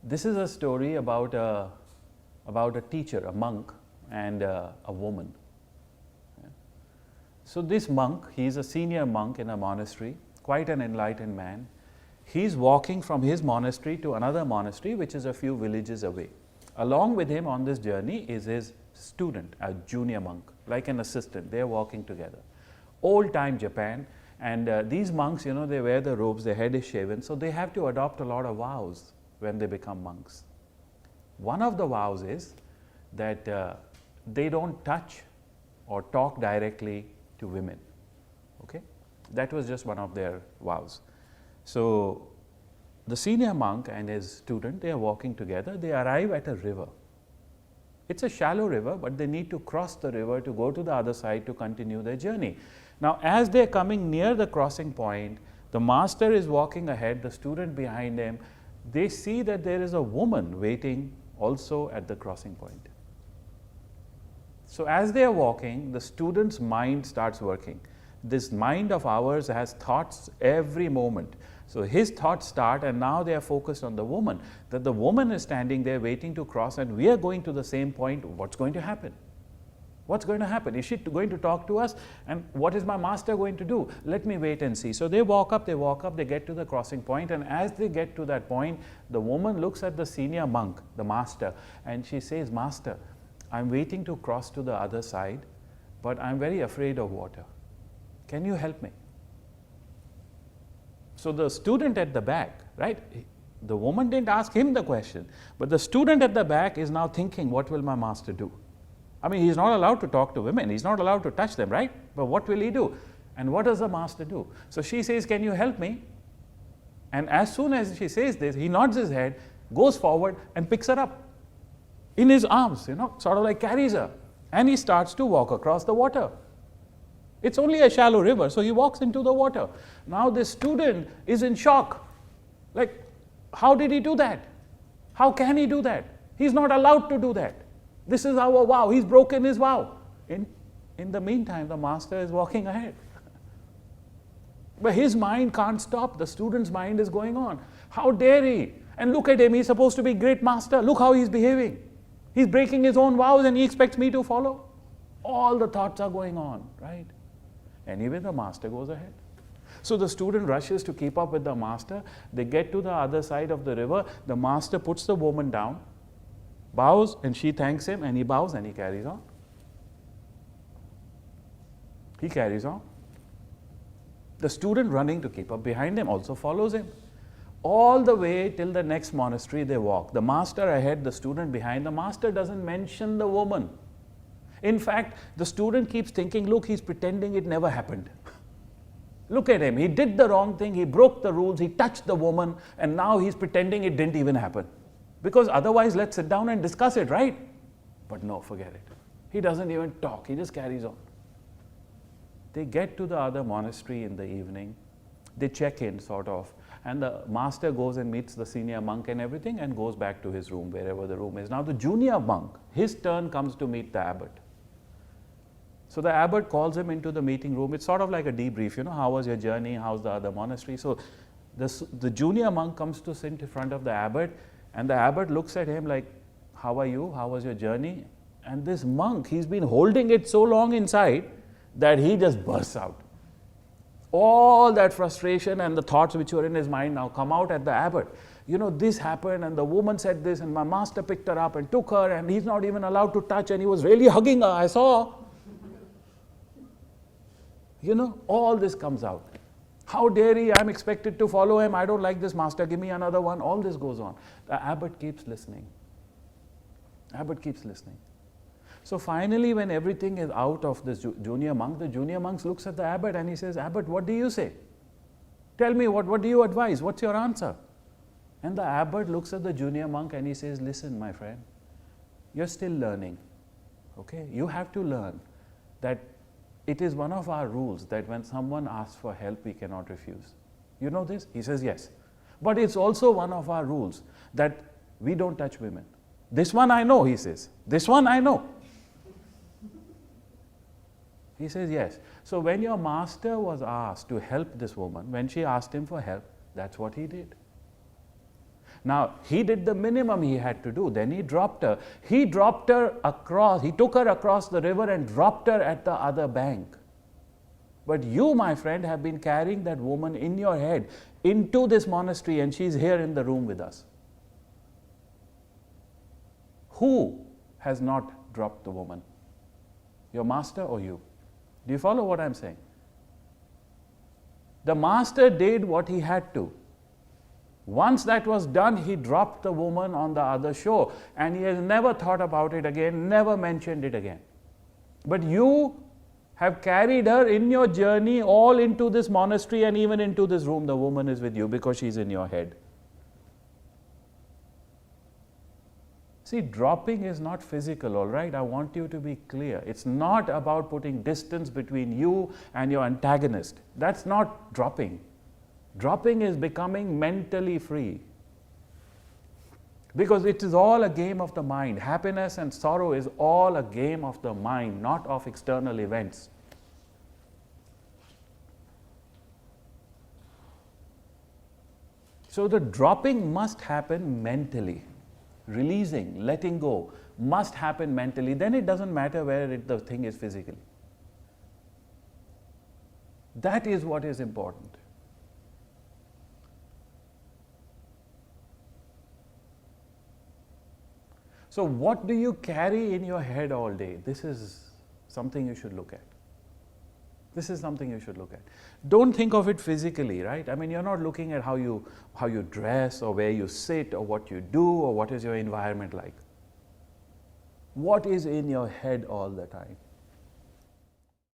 This is a story about a teacher, a monk, and a woman. So this monk, he is a senior monk in a monastery, quite an enlightened man. He's walking from his monastery to another monastery, which is a few villages away. Along with him on this journey is his student, a junior monk, like an assistant. They're walking together. Old time Japan, and these monks, they wear the robes, their head is shaven, so they have to adopt a lot of vows when they become monks. One of the vows is that they don't touch or talk directly to women. Okay, that was just one of their vows. So the senior monk and his student, they are walking together. They arrive at a river. It's a shallow river, but they need to cross the river to go to the other side to continue their journey. Now, as they're coming near the crossing point, the master is walking ahead, the student behind him. They see that there is a woman waiting also at the crossing point. So as they are walking, the student's mind starts working. This mind of ours has thoughts every moment. So his thoughts start, and now they are focused on the woman, that the woman is standing there waiting to cross, and we are going to the same point. What's going to happen? What's going to happen? Is she going to talk to us? And what is my master going to do? Let me wait and see. So they walk up, they get to the crossing point, and as they get to that point, the woman looks at the senior monk, the master, and she says, "Master, I'm waiting to cross to the other side, but I'm very afraid of water. Can you help me?" So the student at the back, right? The woman didn't ask him the question, but the student at the back is now thinking, what will my master do? I mean, he's not allowed to talk to women. He's not allowed to touch them, right? But what will he do? And what does the master do? So she says, "Can you help me?" And as soon as she says this, he nods his head, goes forward and picks her up in his arms, sort of like carries her. And he starts to walk across the water. It's only a shallow river, so he walks into the water. Now this student is in shock. Like, how did he do that? How can he do that? He's not allowed to do that. This is our vow. He's broken his vow. In the meantime, the master is walking ahead. But his mind can't stop. The student's mind is going on. How dare he? And look at him. He's supposed to be great master. Look how he's behaving. He's breaking his own vows and he expects me to follow. All the thoughts are going on, right? Anyway, the master goes ahead. So the student rushes to keep up with the master. They get to the other side of the river. The master puts the woman down, bows, and she thanks him, and he bows and he carries on. He carries on. The student running to keep up behind him also follows him. All the way till the next monastery they walk. The master ahead, the student behind. The master doesn't mention the woman. In fact, the student keeps thinking, look, he's pretending it never happened. Look at him. He did the wrong thing. He broke the rules. He touched the woman. And now he's pretending it didn't even happen. Because otherwise, let's sit down and discuss it, right? But no, forget it. He doesn't even talk. He just carries on. They get to the other monastery in the evening. They check in, sort of. And the master goes and meets the senior monk and everything and goes back to his room, wherever the room is. Now the junior monk, his turn comes to meet the abbot. So the abbot calls him into the meeting room. It's sort of like a debrief, how was your journey? How's the other monastery? So the junior monk comes to sit in front of the abbot, and the abbot looks at him like, how are you? How was your journey? And this monk, he's been holding it so long inside that he just bursts out. All that frustration and the thoughts which were in his mind now come out at the abbot. This happened, and the woman said this, and my master picked her up and took her, and he's not even allowed to touch, and he was really hugging her, I saw. All this comes out. How dare he? I'm expected to follow him. I don't like this master. Give me another one. All this goes on. The abbot keeps listening. Abbot keeps listening. So finally, when everything is out of this junior monk, the junior monk looks at the abbot and he says, Abbot, what do you say? Tell me, what do you advise? What's your answer? And the abbot looks at the junior monk and he says, listen, my friend, you're still learning. Okay? You have to learn that it is one of our rules that when someone asks for help, we cannot refuse. You know this? He says, yes. But it's also one of our rules that we don't touch women. This one I know, he says. This one I know. He says, yes. So when your master was asked to help this woman, when she asked him for help, that's what he did. Now, he did the minimum he had to do. Then he dropped her. He dropped her across, he took her across the river and dropped her at the other bank. But you, my friend, have been carrying that woman in your head into this monastery, and she's here in the room with us. Who has not dropped the woman? Your master or you? Do you follow what I'm saying? The master did what he had to. Once that was done, he dropped the woman on the other shore, and he has never thought about it again, never mentioned it again. But you have carried her in your journey all into this monastery and even into this room. The woman is with you because she's in your head. See, dropping is not physical, all right? I want you to be clear. It's not about putting distance between you and your antagonist. That's not dropping. Dropping is becoming mentally free. Because it is all a game of the mind. Happiness and sorrow is all a game of the mind, not of external events. So the dropping must happen mentally. Releasing, letting go must happen mentally. Then it doesn't matter where the thing is physically. That is what is important. So what do you carry in your head all day? This is something you should look at. This is something you should look at. Don't think of it physically, right? I mean, you're not looking at how you dress or where you sit or what you do or what is your environment like. What is in your head all the time?